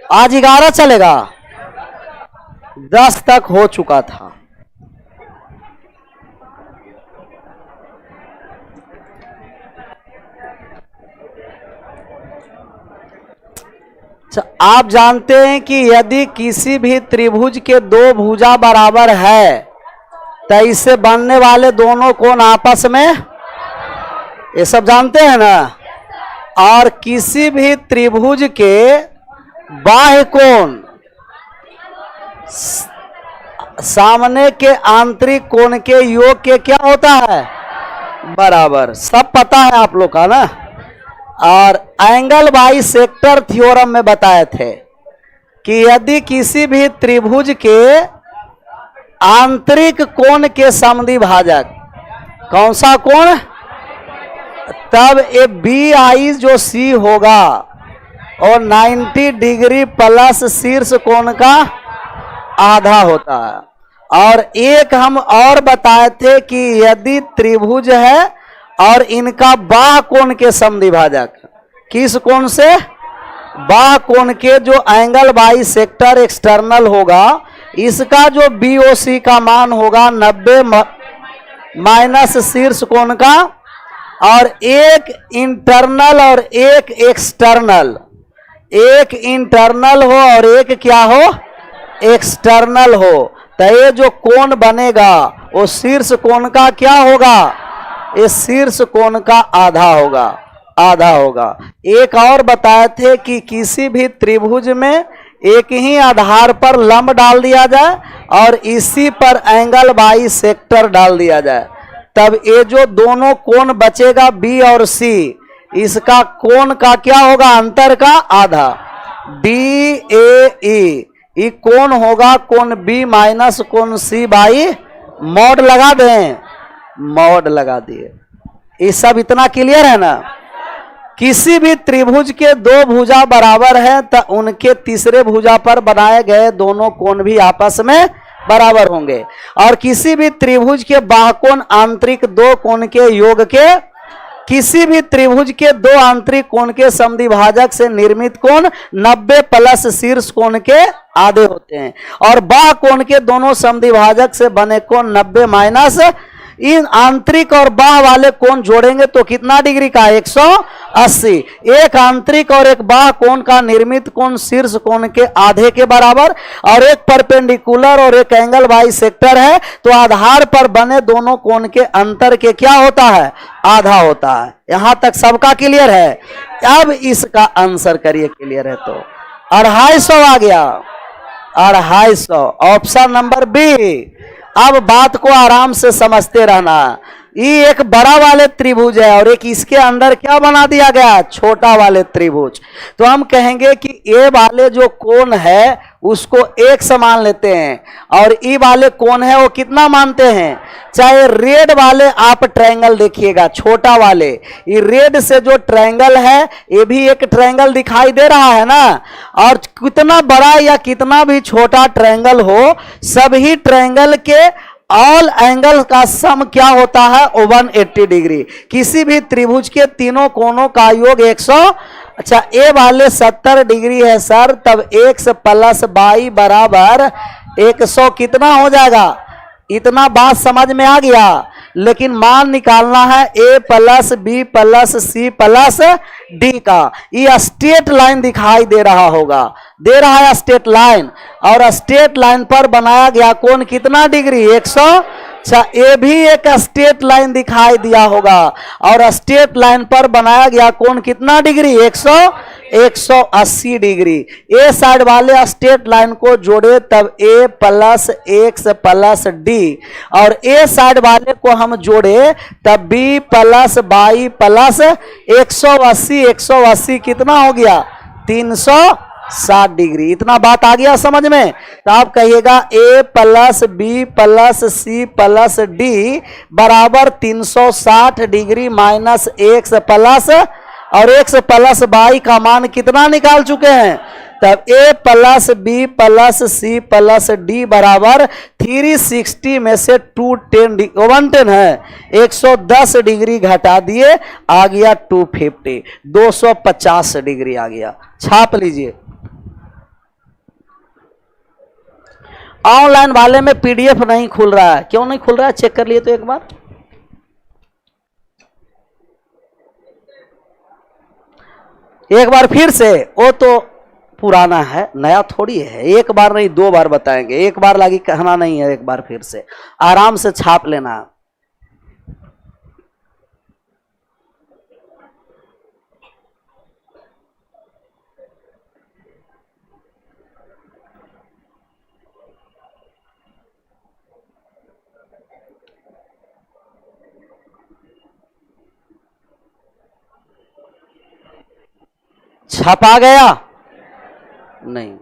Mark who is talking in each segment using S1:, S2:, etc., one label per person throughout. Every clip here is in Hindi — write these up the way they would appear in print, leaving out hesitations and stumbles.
S1: आज 11 चलेगा, 10 तक हो चुका था। आप जानते हैं कि यदि किसी भी त्रिभुज के दो भुजा बराबर है तो इससे बनने वाले दोनों कोण आपस में, ये सब जानते हैं ना। और किसी भी त्रिभुज के बाह्य कोण सामने के आंतरिक कोण के योग के क्या होता है, बराबर। सब पता है आप लोग का ना। और एंगल बाइसेक्टर थ्योरम में बताए थे कि यदि किसी भी त्रिभुज के आंतरिक कोण के समद्विभाजक, कौन सा कोण, तब ये बी आई जो सी होगा और 90 डिग्री प्लस शीर्ष कोण का आधा होता है। और एक हम और बताए थे कि यदि त्रिभुज है और इनका बाह्य कोण के समद्विभाजक, किस कोण से, बाह्य कोण के जो एंगल बाइसेक्टर एक्सटर्नल होगा, इसका जो BOC का मान होगा 90 माइनस शीर्ष कोण का, और एक इंटरनल और एक एक्सटर्नल, एक इंटरनल हो और एक क्या हो, एक्सटर्नल हो, तो ये जो कोण बनेगा वो शीर्ष कोण का क्या होगा, ये शीर्ष कोण का आधा होगा, आधा होगा। एक और बताए थे कि किसी भी त्रिभुज में एक ही आधार पर लंब डाल दिया जाए और इसी पर एंगल बाइसेक्टर डाल दिया जाए, तब ये जो दोनों कोण बचेगा B और C, इसका कोण का क्या होगा, अंतर का आधा, DAE। ये कोण होगा कोण B माइनस कोण C बाई मॉड लगा दें, मॉड लगा दिए। ये सब इतना क्लियर है ना। किसी भी त्रिभुज के दो भुजा बराबर है तो उनके तीसरे भुजा पर बनाए गए दोनों कोण भी आपस में बराबर होंगे। और किसी भी त्रिभुज के बाह्य कोण आंतरिक दो कोण के योग के, किसी भी त्रिभुज के दो आंतरिक कोण के समद्विभाजक से निर्मित कोण 90 प्लस शीर्ष कोण के आधे होते हैं। और बाह्य कोण के दोनों समद्विभाजक से बने कोण 90 माइनस, इन आंतरिक और बाह्य वाले कोण जोड़ेंगे तो कितना डिग्री का, 180। एक आंतरिक और एक बाह्य कोण का निर्मित कोण शीर्ष कोण के आधे के बराबर, और एक परपेंडिकुलर और एक एंगल बाइसेक्टर है, तो आधार पर बने दोनों कोण के अंतर के क्या होता है, आधा होता है। यहां तक सबका क्लियर है। अब इसका आंसर करिए, क्लियर है तो 250 आ गया, 250, ऑप्शन नंबर बी। अब बात को आराम से समझते रहना। ये एक बड़ा वाले त्रिभुज है और एक इसके अंदर क्या बना दिया गया, छोटा वाले त्रिभुज। तो हम कहेंगे कि ए वाले जो कोण है उसको एक समान लेते हैं, और ई वाले कोण है वो कितना मानते हैं। चाहे रेड वाले आप ट्रायंगल देखिएगा, छोटा वाले, ये रेड से जो ट्रायंगल है ये भी एक ट्रायंगल दिखाई दे रहा है ना। और कितना बड़ा या कितना भी छोटा ट्रायंगल हो, सभी ट्रायंगल के ऑल एंगल का सम क्या होता है, 180 डिग्री। किसी भी त्रिभुज के तीनों कोणों का योग 100, अच्छा ए वाले 70 डिग्री है सर, तब x प्लस बाई बराबर 100 कितना हो जाएगा। इतना बात समझ में आ गया। लेकिन मान निकालना है a plus B plus C plus D का। ये स्ट्रेट लाइन दिखाई दे रहा होगा, दे रहा है स्ट्रेट लाइन, और स्ट्रेट लाइन पर बनाया गया कोण कितना डिग्री, 100। अच्छा, ये भी एक स्ट्रेट लाइन दिखाई दिया होगा, और स्ट्रेट लाइन पर बनाया गया कोण कितना डिग्री, 180 डिग्री। ए साइड वाले स्ट्रेट लाइन को जोड़े तब a plus x plus D, और ए साइड वाले को हम जोड़े तब b प्लस बाई प्लस 180, 180 कितना हो गया, 360 डिग्री। इतना बात आ गया समझ में। तो आप कहिएगा a plus B plus C plus D बराबर 360 डिग्री माइनस एक्स प्लस, और एक्स प्लस बाई का मान कितना निकाल चुके हैं, तब a plus B plus C plus D बराबर 360 में से 110 है, 110 डिग्री घटा दिए, आ गया 250, 250 डिग्री आ गया। छाप लीजिए। ऑनलाइन वाले में पीडीएफ नहीं खुल रहा है, क्यों नहीं खुल रहा है? चेक कर लिए तो एक बार। एक बार फिर से, वो तो पुराना है, नया थोड़ी है। एक बार नहीं 2 बार बताएंगे, एक बार लागी कहना नहीं है। एक बार फिर से आराम से छाप लेना। छपा गया? नहीं।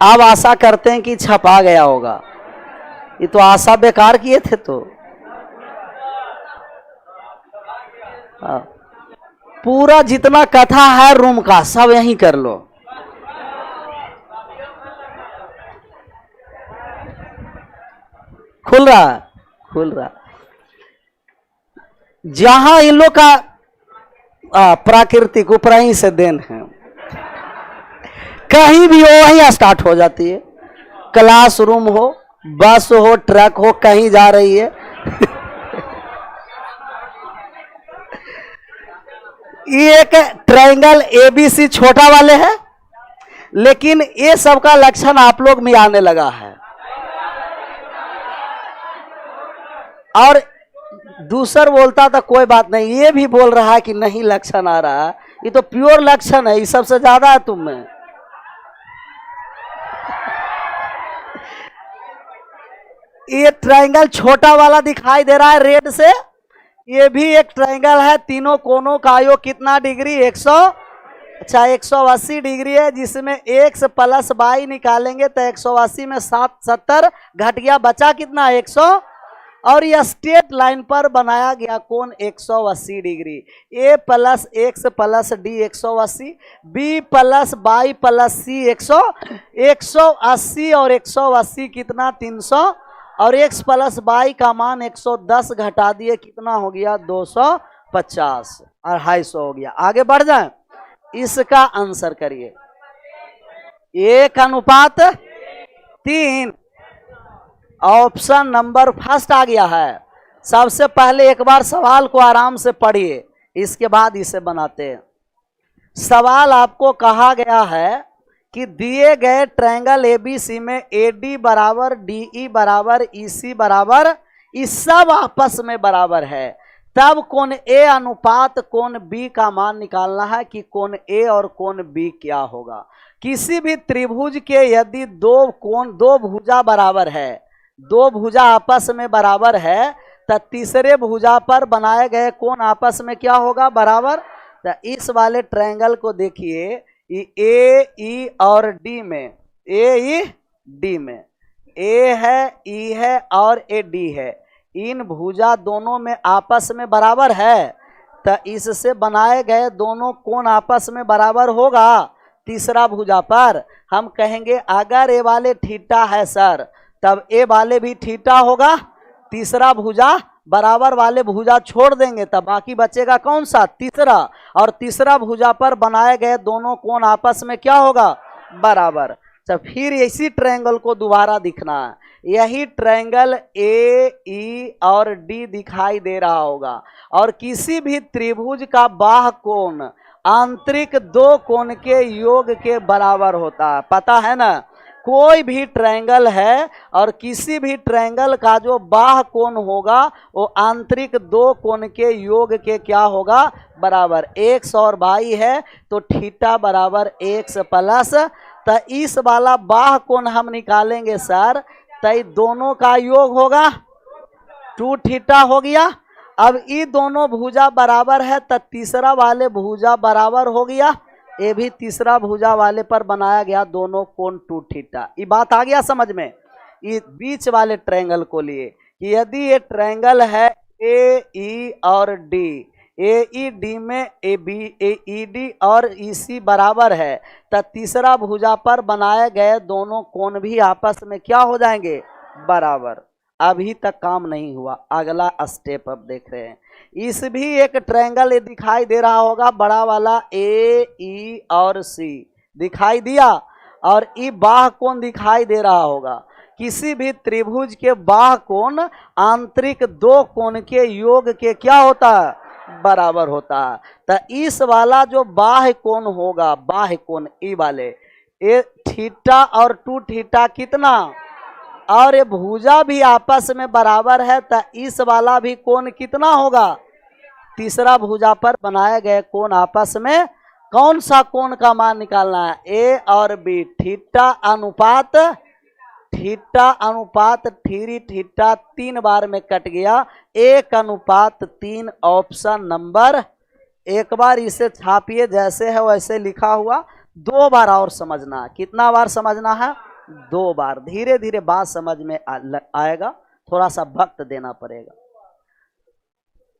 S1: अब आशा करते हैं कि छपा गया होगा। ये तो आशा बेकार किए थे तो। पूरा जितना कथा है रूम का सब यहीं कर लो। खुल रहा है? खुल रहा। जहां इन लोग का प्राकृतिक ऊपर ही से देन है, कहीं भी हो वहीं स्टार्ट हो जाती है। क्लासरूम हो, बस हो, ट्रक हो, कहीं जा रही है। ये एक ट्रायंगल एबीसी छोटा वाले है, लेकिन ये सब का लक्षण आप लोग में आने लगा है। और दूसर बोलता था कोई बात नहीं, ये भी बोल रहा है कि नहीं लक्षण आ रहा है। ये तो प्योर लक्षण है, ये सबसे ज्यादा है तुम में। ये ट्रायंगल छोटा वाला दिखाई दे रहा है रेड से, ये भी एक ट्रायंगल है। तीनों कोनों का योग कितना डिग्री? 180 डिग्री है, जिसमें x प्लस y निकालेंगे तो 180 में 70 घट गया, बचा कितना? 100। और यह स्ट्रेट लाइन पर बनाया गया कोण 180 degree. a plus x plus d 180, b plus y plus c 180 और 180 कितना? 300। और x प्लस y का मान 110 घटा दिए, कितना हो गया? 250 और 250 हो गया। आगे बढ़ जाए, इसका आंसर करिए। 1:3। ऑप्शन नंबर फर्स्ट आ गया है। सबसे पहले एक बार सवाल को आराम से पढ़िए, इसके बाद इसे बनाते हैं। सवाल आपको कहा गया है कि दिए गए ट्रायंगल एबीसी में एडी बराबर डीई बराबर ईसी बराबर, इस सब आपस में बराबर है, तब कोण ए अनुपात कोण बी का मान निकालना है कि कोण ए और कोण बी क्या होगा। किसी भी त्रिभुज के यदि दो भुजा बराबर है, 2 भुजा आपस में बराबर है, तो तीसरे भुजा पर बनाए गए कोण आपस में क्या होगा? बराबर। तो इस वाले ट्रायंगल को देखिए, ए ई और डी में, ए ई डी में ए है, ई है और ए डी है, इन भुजा दोनों में आपस में बराबर है, तो इससे बनाए गए दोनों कोण आपस में बराबर होगा। तीसरा भुजा पर हम कहेंगे अगर ए वाले थीटा है सर, तब ए वाले भी थीटा होगा। तीसरा भुजा बराबर वाले भुजा छोड़ देंगे, तब बाकी बचेगा कौन सा? तीसरा। और तीसरा भुजा पर बनाए गए दोनों कोण आपस में क्या होगा? बराबर। तो फिर इसी ट्रायंगल को दोबारा दिखना है। यही ट्रायंगल ए ई और डी दिखाई दे रहा होगा, और किसी भी त्रिभुज का बाह्य कोण आंतरिक 2 कोण के योग के बराबर होता है। पता है ना? कोई भी ट्रायंगल है और किसी भी ट्रायंगल का जो बाह्य कोण होगा वो आंतरिक 2 कोण के योग के क्या होगा? बराबर। x और y है तो थीटा बराबर x प्लस, तो इस वाला बाह्य कोण हम निकालेंगे सर, तो दोनों का योग होगा 2 थीटा हो गया। अब ये दोनों भुजा बराबर है तो तीसरा वाले भुजा बराबर हो गया, ये भी तीसरा भुजा वाले पर बनाया गया दोनों कोण 2 थीटा। ये बात आ गया समझ में? ये बीच वाले ट्रायंगल को लिए कि यदि ये ट्रायंगल है ए ई और डी, ए ई डी में A B A E D और ई सी बराबर है, तो तीसरा भुजा पर बनाए गए दोनों कोण भी आपस में क्या हो जाएंगे? बराबर। अभी तक काम नहीं हुआ, अगला स्टेप अब देख रहे हैं। इस भी एक ट्रायंगल दिखाई दे रहा होगा, बड़ा वाला ए ई और सी दिखाई दिया, और ई बाह्य कोण दिखाई दे रहा होगा। किसी भी त्रिभुज के बाह्य कोण आंतरिक दो कोण के योग के क्या होता है, बराबर होता है। तो इस वाला जो बाह्य कोण होगा, बाह्य कोण ई वाले, ये थीटा और 2 थीटा कितना, और ये भुजा भी आपस में बराबर है, तो इस वाला भी कोण कितना होगा, तीसरा भुजा पर बनाए गए कोण आपस में कौन सा कोण का मान निकालना है, ए और बी। थीटा अनुपात 3 थीटा 3 बार में कट गया, 1:3 ऑप्शन नंबर। एक बार इसे छापिए, जैसे है वैसे लिखा हुआ, 2 बार और समझना है। कितना बार समझना है, 2 बार। धीरे धीरे बात समझ में आएगा, थोड़ा सा वक्त देना पड़ेगा।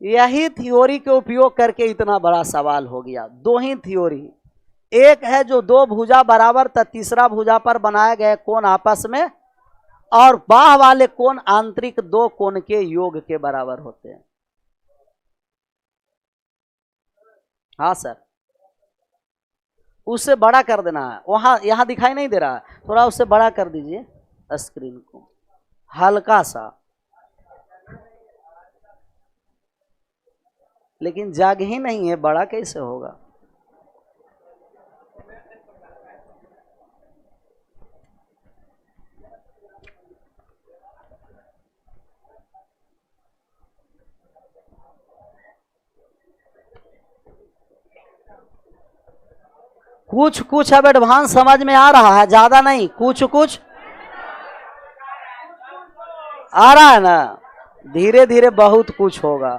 S1: यही थ्योरी के उपयोग करके इतना बड़ा सवाल हो गया। 2 ही थ्योरी, एक है जो 2 भुजा बराबर तो तीसरा भुजा पर बनाए गए कोण आपस में, और बाह्य वाले कोण आंतरिक 2 कोण के योग के बराबर होते हैं। हाँ सर, उससे बड़ा कर देना है, वहां यहां दिखाई नहीं दे रहा है, थोड़ा उससे बड़ा कर दीजिए स्क्रीन को, हल्का सा। लेकिन जग ही नहीं है, बड़ा कैसे होगा। कुछ कुछ अब एडवांस समझ में आ रहा है, ज्यादा नहीं, कुछ कुछ आ रहा है ना। धीरे धीरे बहुत कुछ होगा,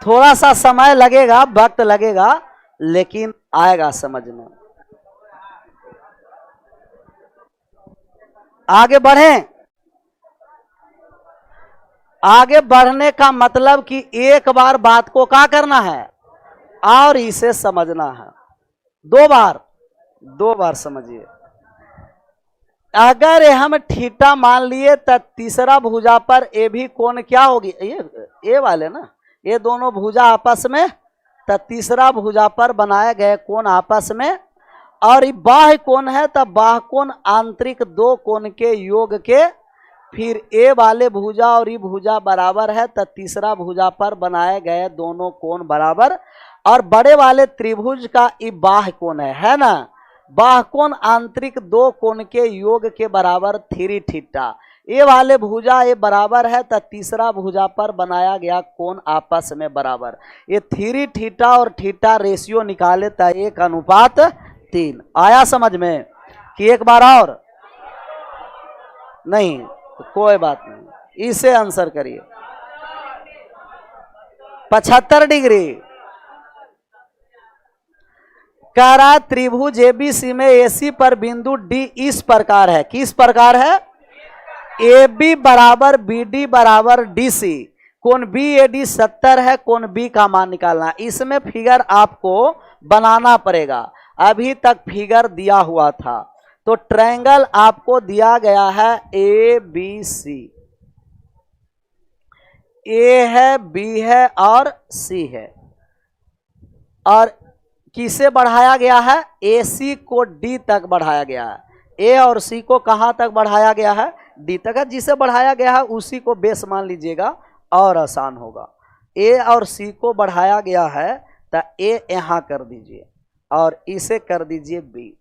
S1: थोड़ा सा समय लगेगा, वक्त लगेगा, लेकिन आएगा समझ में। आगे बढ़ें। आगे बढ़ने का मतलब कि एक बार बात को क्या करना है और इसे समझना है। 2 बार समझिए। अगर हम थीटा मान लिए तो तीसरा भुजा पर ए भी कोण क्या होगी, ये वाले ना, ये दोनों भुजा आपस में, तो तीसरा भुजा पर बनाए गए कोण आपस में, और ये बाह्य कोण है तो बाह्य कोण आंतरिक 2 कोण के योग के, फिर ए वाले भुजा और ये भुजा बराबर है तो तीसरा भुजा पर बनाए गए दोनों कोण बराबर, और बड़े वाले त्रिभुज का ये बाह्य कोण है ना, बाह्य कोण आंतरिक 2 कोण के योग के बराबर 3 थीटा। ये वाले भुजा ये बराबर है तो तीसरा भुजा पर बनाया गया कोण आपस में बराबर। ये 3 थीटा और थीटा रेशियो निकाले तो 1:3। आया समझ में कि एक बार और नहीं, तो कोई बात नहीं, इसे आंसर करिए। 75 डिग्री कह रहा है त्रिभुज एबीसी में एसी पर बिंदु डी इस प्रकार है। किस प्रकार है, ए बी बराबर बी डी बराबर डी सी। कोण बी ए डी 70 है, कोण बी का मान निकालना। इसमें फिगर आपको बनाना पड़ेगा, अभी तक फिगर दिया हुआ था। तो ट्रायंगल आपको दिया गया है ए बी सी, ए है, बी है और सी है, और किसे बढ़ाया गया है, ए सी को डी तक बढ़ाया गया है। ए और सी को कहां तक बढ़ाया गया है, डी तक है। जिसे बढ़ाया गया है उसी को बेस मान लीजिएगा और आसान होगा। ए और सी को बढ़ाया गया है तो ए यहां कर दीजिए और इसे कर दीजिए बी,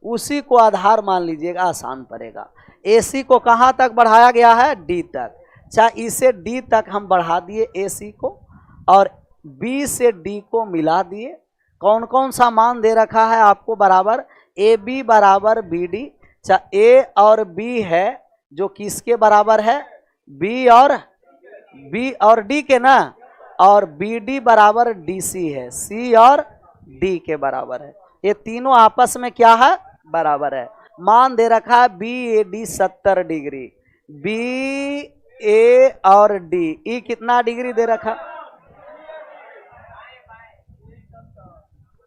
S1: उसी को आधार मान लीजिएगा, आसान पड़ेगा। ए सी को कहां तक बढ़ाया गया है, डी तक। चाहे इसे डी तक हम बढ़ा दिए ए सी को, और बी से डी को मिला दिए। कौन कौन सा मान दे रखा है आपको बराबर, ए बी बराबर बी डी। ए और बी है जो किसके बराबर है, बी और डी के ना, और बी डी बराबर डी सी है, सी और डी के बराबर है। ये तीनों आपस में क्या है, बराबर है। मान दे रखा है B A D 70 degree, B A और डी ई कितना डिग्री दे रखा,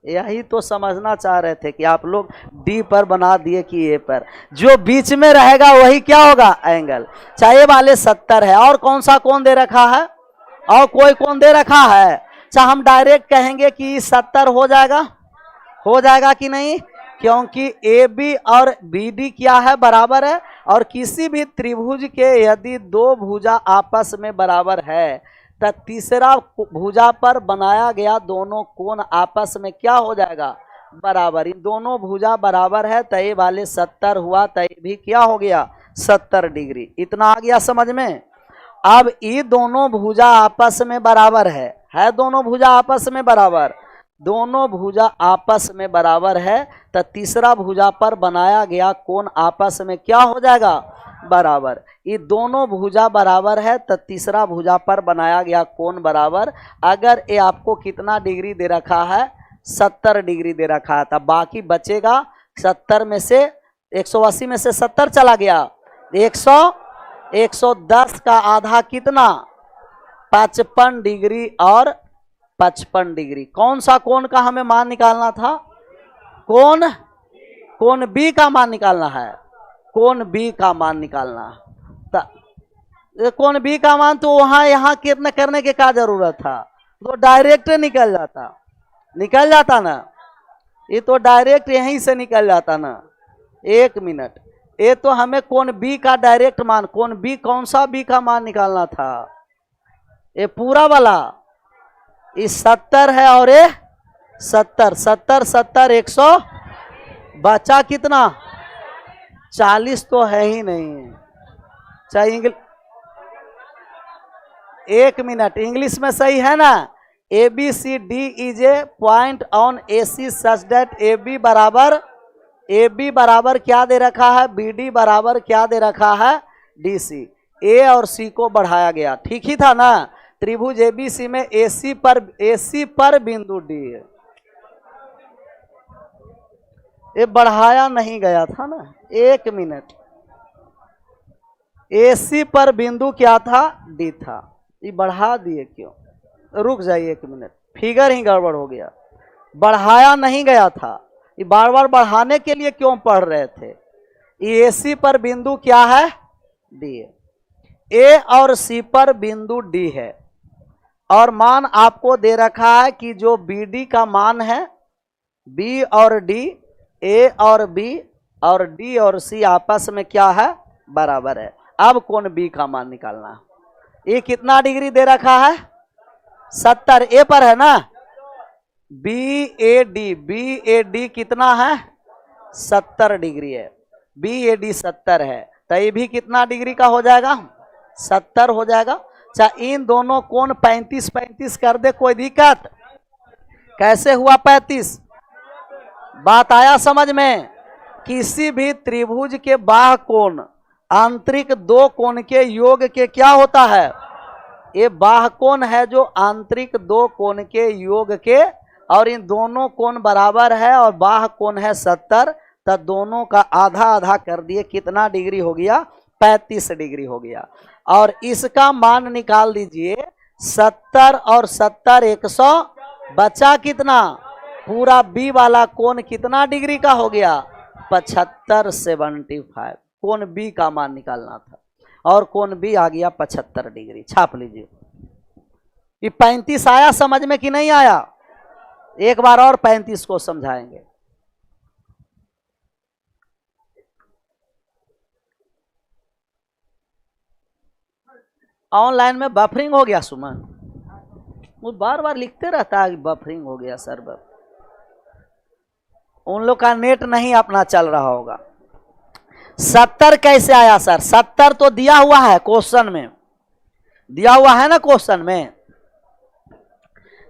S1: यही तो समझना चाह रहे थे कि आप लोग डी पर बना दिए कि ए पर, जो बीच में रहेगा वही क्या होगा, एंगल। चाहे वाले 70 है, और कौन सा कोण दे रखा है, और कोई कोण दे रखा है। चाहे हम डायरेक्ट कहेंगे कि 70 हो जाएगा कि नहीं, क्योंकि ए बी और बी डी क्या है, बराबर है। और किसी भी त्रिभुज के यदि दो भुजा आपस में बराबर है तो तीसरा भुजा पर बनाया गया दोनों कोण आपस में क्या हो जाएगा, बराबर। इन दोनों भुजा बराबर है तो ये वाले 70 हुआ, तो ये भी क्या हो गया, 70 डिग्री। इतना आ गया समझ में। अब ये दोनों भुजा आपस में बराबर है दोनों भुजा आपस में बराबर, दोनों भुजा आपस में बराबर है तो तीसरा भुजा पर बनाया गया कोण आपस में क्या हो जाएगा, बराबर। ये दोनों भुजा बराबर है तो तीसरा भुजा पर बनाया गया कोण बराबर। अगर ये आपको कितना डिग्री दे रखा है, 70 डिग्री दे रखा है, तब बाकी बचेगा 70 में से 180 में से 70 चला गया, 110 का आधा कितना, 55 डिग्री और 55 डिग्री। कौन सा कोण का हमें मान निकालना था, कोण बी का मान निकालना है, कोण बी का मान निकालना। कोण बी का मान तो वहां यहाँ कितना करने के क्या जरूरत था, तो डायरेक्ट निकल जाता ना, ये तो डायरेक्ट यहीं से निकल जाता ना। 1 मिनट, ये तो हमें कोण बी का डायरेक्ट मान, कोण बी कौन सा बी का मान निकालना था, ये पूरा वाला, ये 70 है और ये 70 100 बचा कितना, 40 तो है ही नहीं। चाहिए 1 मिनट, इंग्लिश में सही है ना। A B C D is a point on A C such that A B बराबर क्या दे रखा है, बी डी बराबर क्या दे रखा है, डी सी। ए और सी को बढ़ाया गया, ठीक ही था ना। त्रिभुज एबीसी में एसी पर बिंदु डी है, ये बढ़ाया नहीं गया था ना। 1 मिनट, एसी पर बिंदु क्या था, डी था, ये बढ़ा दिए क्यों, रुक जाइए 1 मिनट, फिगर ही गड़बड़ हो गया, बढ़ाया नहीं गया था। ये बार बार बढ़ाने के लिए क्यों पढ़ रहे थे। ये एसी पर बिंदु क्या है, डी है, ए और सी पर बिंदु डी है, और मान आपको दे रखा है कि जो बी डी का मान है, बी और डी, ए और बी और डी और सी आपस में क्या है, बराबर है। अब कोण बी का मान निकालना है। ये कितना डिग्री दे रखा है, 70, ए पर है ना, बी ए डी कितना है, 70 डिग्री है, बी ए डी 70 है, तो ये भी कितना डिग्री का हो जाएगा, 70 हो जाएगा। चाहे इन दोनों कोण 35 कर दे, कोई दिक्कत, कैसे हुआ 35, बात आया समझ में। किसी भी त्रिभुज के बाह्य कोण आंतरिक दो कोण के योग के क्या होता है, ये बाह्य कोण है जो आंतरिक दो कोण के योग के, और इन दोनों कोण बराबर है और बाह्य कोण है 70, तो दोनों का आधा आधा कर दिए, कितना डिग्री हो गया, 35 डिग्री हो गया। और इसका मान निकाल दीजिए, 70 और 70 100, बचा कितना, पूरा बी वाला कोण कितना डिग्री का हो गया, 75 75। कोण बी का मान निकालना था, और कोण बी आ गया 75 डिग्री। छाप लीजिए। ये 35 आया समझ में कि नहीं आया, एक बार और 35 को समझाएंगे। ऑनलाइन में बफरिंग हो गया सुमन, वो बार बार लिखते रहता है बफरिंग हो गया सर। उन लोग का नेट नहीं अपना चल रहा होगा। 70 कैसे आया सर, 70 तो दिया हुआ है क्वेश्चन में, दिया हुआ है ना क्वेश्चन में,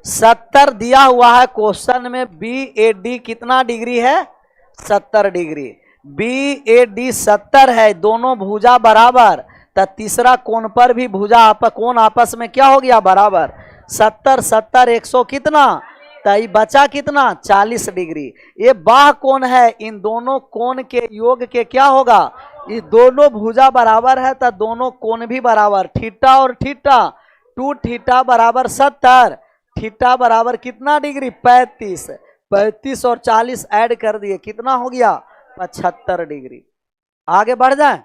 S1: 70 दिया हुआ है क्वेश्चन में। बी ए डी कितना डिग्री है, 70 डिग्री, बी ए डी 70 है, दोनों भुजा बराबर, तो तीसरा कोण पर भी भुजा कोण आपस में क्या हो गया, बराबर। 70 70 100 कितना, तो बचा कितना, 40 डिग्री। ये बाह्य कोण है, इन दोनों कोण के योग के क्या होगा, ये दोनों भुजा बराबर है तो दोनों कोण भी बराबर, थीटा और थीटा, 2 थीटा बराबर 70, थीटा बराबर कितना डिग्री, 35, 35 और 40 ऐड कर दिए, कितना हो गया 75 डिग्री। आगे बढ़ जाए,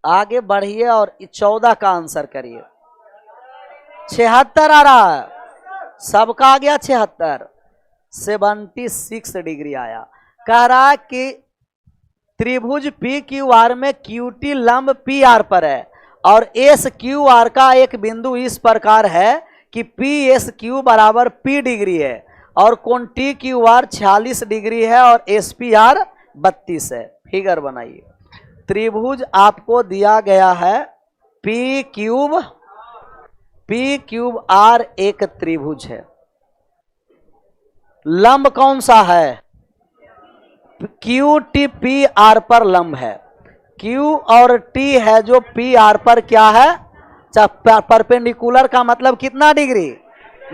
S1: आगे बढ़िए और 14 का आंसर करिए। 76 आ रहा है, सबका आ गया 76, 76 डिग्री आया। कह रहा है कि त्रिभुज पी क्यू आर में क्यूटी लंब पी आर पर है और एस क्यू आर का एक बिंदु इस प्रकार है कि पी एस क्यू बराबर पी डिग्री है और कोण टी क्यू आर 46 डिग्री है और एस पी आर 32 है। फिगर बनाइए। त्रिभुज आपको दिया गया है पी क्यूब आर एक त्रिभुज है। लंब कौन सा है, क्यू टी पी आर पर लंब है। क्यू और टी है जो पी आर पर क्या है, परपेंडिकुलर का मतलब कितना डिग्री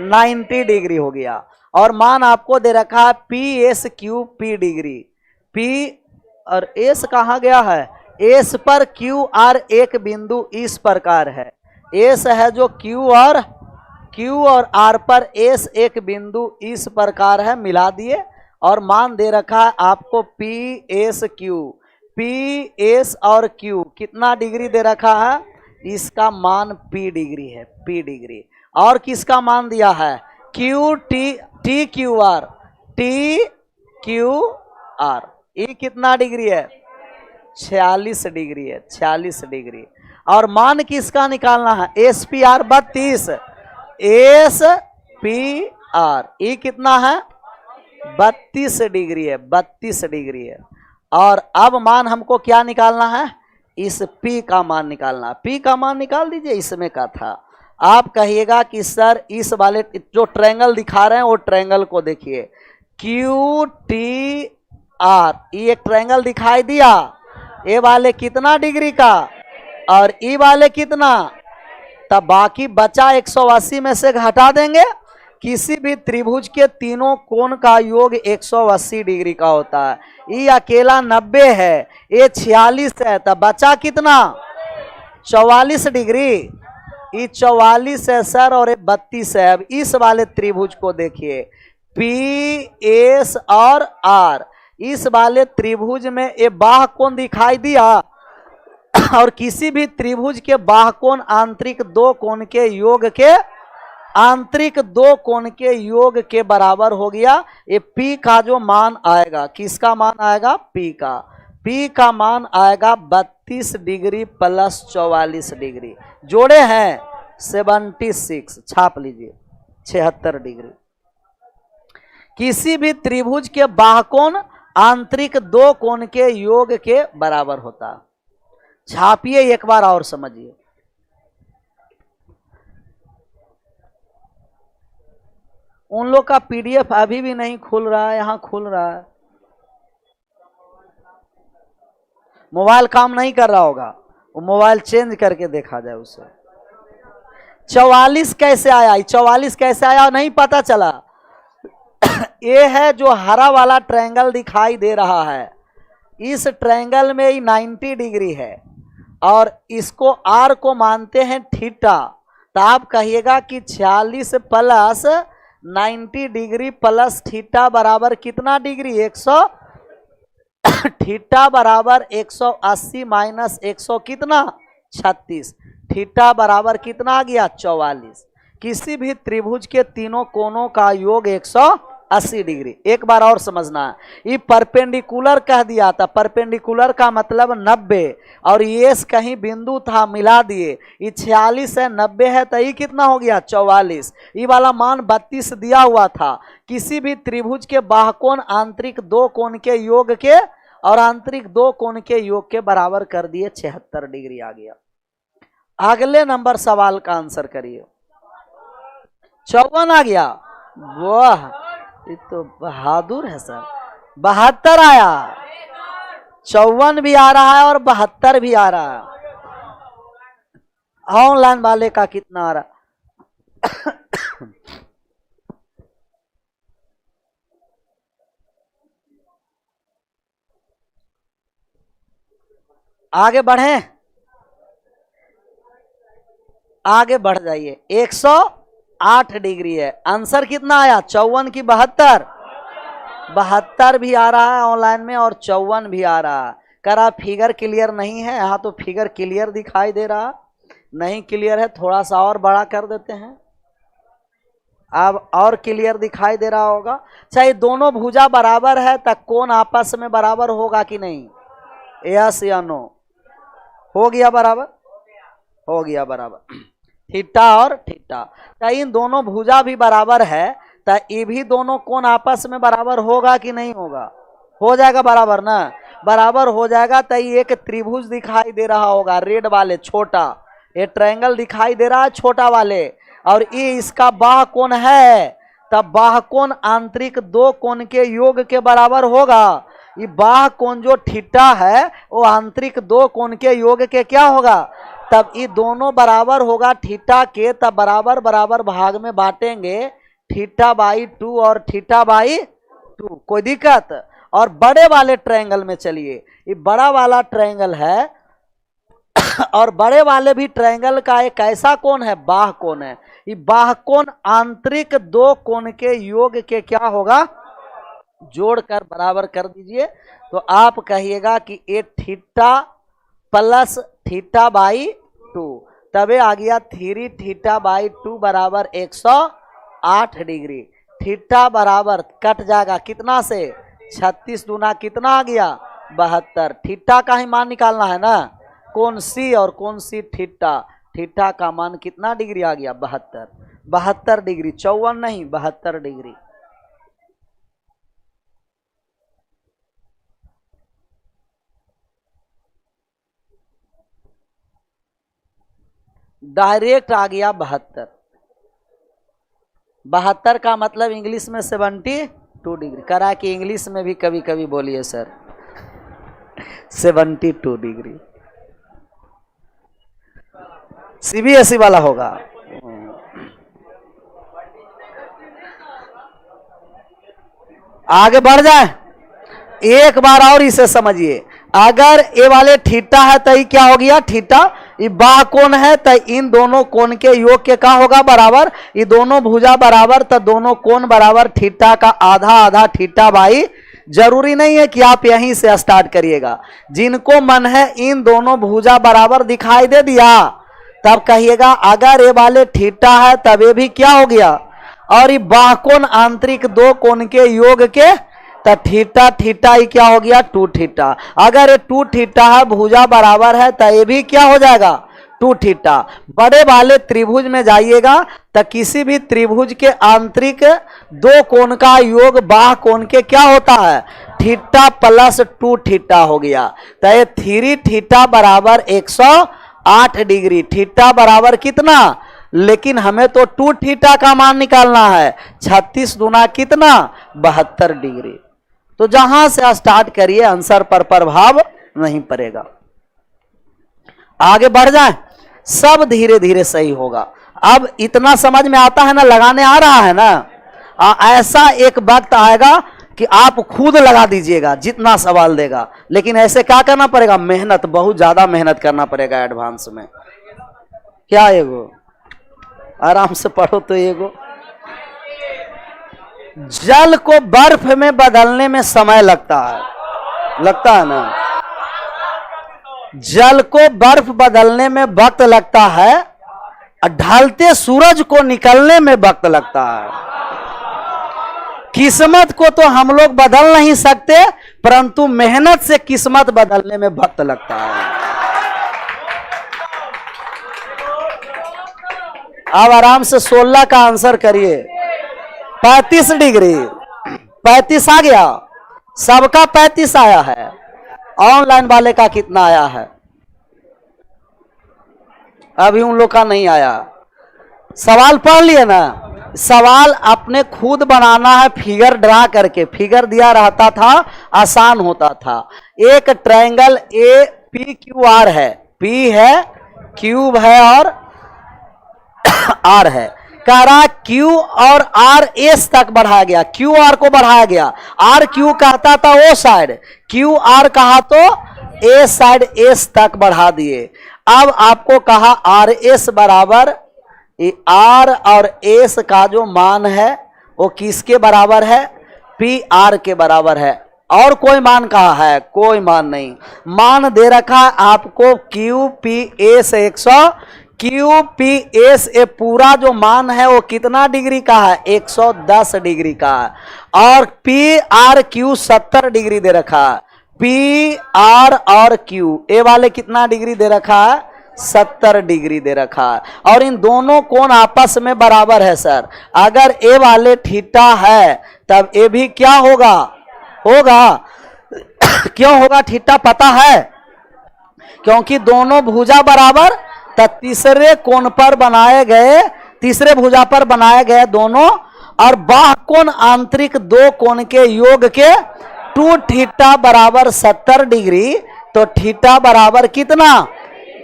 S1: 90 डिग्री हो गया। और मान आपको दे रखा है P S Q P degree, P और एस कहाँ गया है, एस पर क्यू आर एक बिंदु इस प्रकार है। एस है जो क्यू और आर पर एस एक बिंदु इस प्रकार है, मिला दिए। और मान दे रखा है आपको पी एस और क्यू कितना डिग्री दे रखा है, इसका मान पी डिग्री है, पी डिग्री। और किसका मान दिया है, क्यू टी क्यू आर ये कितना डिग्री है 46 डिग्री है, 46 डिग्री। और मान किसका निकालना है, S P R 32, S P R ये कितना है 32 डिग्री है, 32 डिग्री है। और अब मान हमको क्या निकालना है, इस P का मान निकालना। P का मान निकाल दीजिए, इसमें का था। आप कहिएगा कि सर इस वाले जो ट्रायंगल दिखा रहे हैं वो ट्रायंगल को देखिए, क्यू टी आर ये एक ट्रायंगल दिखाई दिया, ये वाले कितना डिग्री का और ये वाले कितना, तब बाकी बचा 180 में से घटा देंगे। किसी भी त्रिभुज के तीनों कोण का योग 180 डिग्री का होता है। ये अकेला 90 है, ये 46 है, तब बचा कितना 44 डिग्री। ये 44 है सर और ये 32 है। अब इस वाले त्रिभुज को देखिए, पी एस और आर, इस वाले त्रिभुज में ये बाह्य कोण दिखाई दिया और किसी भी त्रिभुज के बाह्य कोण आंतरिक दो कोण के योग के बराबर हो गया। ये P का जो मान आएगा, किसका मान आएगा, P का मान आएगा 32 डिग्री प्लस 44 डिग्री, जोड़े हैं 76, छाप लीजिए 76 डिग्री। किसी भी त्रिभुज के बाह्य कोण आंतरिक दो कोण के योग के बराबर होता है। छापिए एक बार और समझिए। उन लोग का पीडीएफ अभी भी नहीं खुल रहा है, यहां खुल रहा है। मोबाइल काम नहीं कर रहा होगा, वो मोबाइल चेंज करके देखा जाए उसे। 44 कैसे आया, 44 कैसे आया नहीं पता चला। ये है जो हरा वाला ट्रायंगल दिखाई दे रहा है, इस ट्रायंगल में 90 डिग्री है और इसको आर को मानते हैं थीटा। तो आप कहिएगा कि 46 प्लस 90 डिग्री प्लस थीटा बराबर कितना डिग्री, 100। थीटा बराबर 180 माइनस 100 कितना 36, थीटा बराबर कितना आ गया 44। किसी भी त्रिभुज के तीनों कोणों का योग 180 डिग्री। एक बार और समझना है, ये परपेंडिकुलर कह दिया था, परपेंडिकुलर का मतलब 90 और ये कहीं बिंदु था मिला दिए, ये 46 है 90 है तो ये कितना हो गया 44। ये वाला मान 32 दिया हुआ था। किसी भी त्रिभुज के बाह्य कोण आंतरिक दो कोण के योग के और आंतरिक दो कोण के योग के बराबर कर दिए, 76 डिग्री आ गया। अगले नंबर सवाल का आंसर करिए। 54 आ गया, वाह ये तो बहादुर है सर। 72 आया, 54 भी आ रहा है और 72 भी आ रहा है। ऑनलाइन वाले का कितना आ रहा? आगे बढ़े, आगे बढ़ जाइए। 8 डिग्री है। आंसर कितना आया? 54 की 72? 72 भी आ रहा है ऑनलाइन में और 54 भी आ रहा है। करा फिगर क्लियर नहीं है? यहाँ तो फिगर क्लियर दिखाई दे रहा, नहीं क्लियर है, थोड़ा सा और बड़ा कर देते हैं, अब और क्लियर दिखाई दे रहा होगा। चाहे दोनों भुजा बराबर है तो कोण आपस में बराबर होगा कि नहीं? यस या नो? हो गया बराबर? हो गया बराबर। थीटा और थीटा, तो इन दोनों भुजा भी बराबर है तो ये भी दोनों कोण आपस में बराबर होगा कि नहीं होगा? हो जाएगा बराबर ना? बराबर हो जाएगा तो ये एक त्रिभुज दिखाई दे रहा होगा रेड वाले, छोटा ये ट्रायंगल दिखाई दे रहा है छोटा वाले, और ये इसका बाह्य कोण है, तब बाह्य कोण आंतरिक दो कोण के योग के बराबर होगा। ये बाह्य कोण जो थीटा है वो आंतरिक दो कोण के योग के क्या होगा? तब ये दोनों बराबर होगा थीटा के, तब बराबर बराबर भाग में बांटेंगे, थीटा बाई 2 और थीटा बाई 2। कोई दिक्कत? और बड़े वाले ट्रायंगल में चलिए, ये बड़ा वाला ट्रायंगल है और बड़े वाले भी ट्रायंगल का एक ऐसा कोण है, बाह्य कोण है। ये बाह्य कोण आंतरिक दो कोण के योग के क्या होगा? जोड़कर बराबर कर दीजिए, तो आप कहिएगा कि ये थीटा प्लस थीटा बाई 2, तबे आ गया 3 थीटा बाई 2 बराबर 108 डिग्री। थीटा बराबर कट जाएगा कितना से? 36 दूना कितना आ गया? 72। थीटा का ही मान निकालना है ना, कौन सी और कौन सी थीटा, थीटा का मान कितना डिग्री आ गया? 72। 72 डिग्री, 54 नहीं, 72 डिग्री। डायरेक्ट आ गया 72। 72 का मतलब इंग्लिश में 72 डिग्री। करा कि इंग्लिश में भी कभी कभी बोलिए सर 72 डिग्री। सीबीएसई वाला होगा। आगे बढ़ जाए, एक बार और इसे समझिए। अगर ये वाले थीटा है तो ये क्या हो गया? थीटा। ये बाह्य कोण है तो इन दोनों कोण के योग के क्या होगा? बराबर। ये दोनों भुजा बराबर तो दोनों कोण बराबर, थीटा का आधा आधा थीटा बाई। जरूरी नहीं है कि आप यहीं से स्टार्ट करिएगा, जिनको मन है इन दोनों भुजा बराबर दिखाई दे दिया तब कहिएगा अगर ये वाले थीटा है तब ये भी क्या हो गया? और ये बाह्य कोण आंतरिक दो कोण के योग के, तो थीटा थीटा ही क्या हो गया? 2 थीटा। अगर ये 2 थीटा है, भुजा बराबर है, तो ये भी क्या हो जाएगा? 2 थीटा। बड़े वाले त्रिभुज में जाइएगा तो किसी भी त्रिभुज के आंतरिक दो कोण का योग बाह्य कोण के क्या होता है? थीटा प्लस 2 थीटा हो गया। तो ये 3 थीटा बराबर 108 डिग्री। थीटा बराबर कितना? लेकिन हमें तो 2 थीटा का मान निकालना है। 36 दूना कितना? 72 डिग्री। तो जहां से स्टार्ट करिए आंसर पर प्रभाव नहीं पड़ेगा। आगे बढ़ जाए, सब धीरे धीरे सही होगा। अब इतना समझ में आता है ना, लगाने आ रहा है ना? ऐसा एक वक्त आएगा कि आप खुद लगा दीजिएगा जितना सवाल देगा, लेकिन ऐसे क्या करना पड़ेगा? मेहनत, बहुत ज्यादा मेहनत करना पड़ेगा एडवांस में। क्या एगो आराम से पढ़ो तो एगो, जल को बर्फ में बदलने में समय लगता है ना? जल को बर्फ बदलने में वक्त लगता है, ढलते सूरज को निकलने में वक्त लगता है। किस्मत को तो हम लोग बदल नहीं सकते, परंतु मेहनत से किस्मत बदलने में वक्त लगता है। अब आराम से 16 का आंसर करिए। 35 डिग्री, 35 आ गया, सबका 35 आया है। ऑनलाइन वाले का कितना आया है? अभी उन लोग का नहीं आया। सवाल पढ़ लिए ना? सवाल अपने खुद बनाना है, फिगर ड्रा करके। फिगर दिया रहता था, आसान होता था। एक triangle A P Q R है, पी है, क्यूब है और आर है। कह रहा क्यू और आर एस तक बढ़ाया गया, क्यू आर को बढ़ाया गया। आर क्यू कहता था ओ साइड, क्यू आर कहा तो ए साइड, एस तक बढ़ा दिए। अब आपको कहा आर एस बराबर आर और एस का जो मान है वो किसके बराबर है? पी आर के बराबर है। और कोई मान कहा है? कोई मान नहीं। मान दे रखा है आपको Q P S 100, Q P S A पूरा जो मान है वो कितना डिग्री का है? 110 डिग्री का है। और पी आर क्यू 70 डिग्री दे रखा है। पी आर और क्यू ए वाले कितना डिग्री दे रखा है? 70 डिग्री दे रखा है। और इन दोनों कोण आपस में बराबर है सर। अगर ए वाले थीटा है तब ए भी क्या होगा? होगा। क्यों होगा? थीटा पता है, क्योंकि दोनों भुजा बराबर, तब तीसरे कोण पर बनाए गए, तीसरे भुजा पर बनाए गए दोनों, और बाह्य कोण आंतरिक दो कोण के योग के 2 थीटा बराबर 70 डिग्री, तो थीटा बराबर कितना?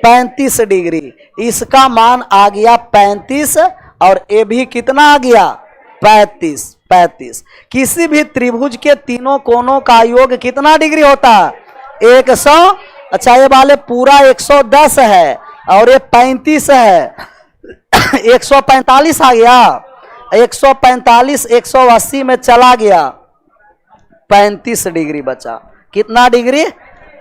S1: 35 डिग्री। इसका मान आ गया 35 और ए भी कितना आ गया? 35। किसी भी त्रिभुज के तीनों कोणों का योग कितना डिग्री होता है? 100। अच्छा, ये वाले पूरा 110 है और ये 35 है, 145 आ गया। 145 180 में चला गया, 35 डिग्री बचा। कितना डिग्री?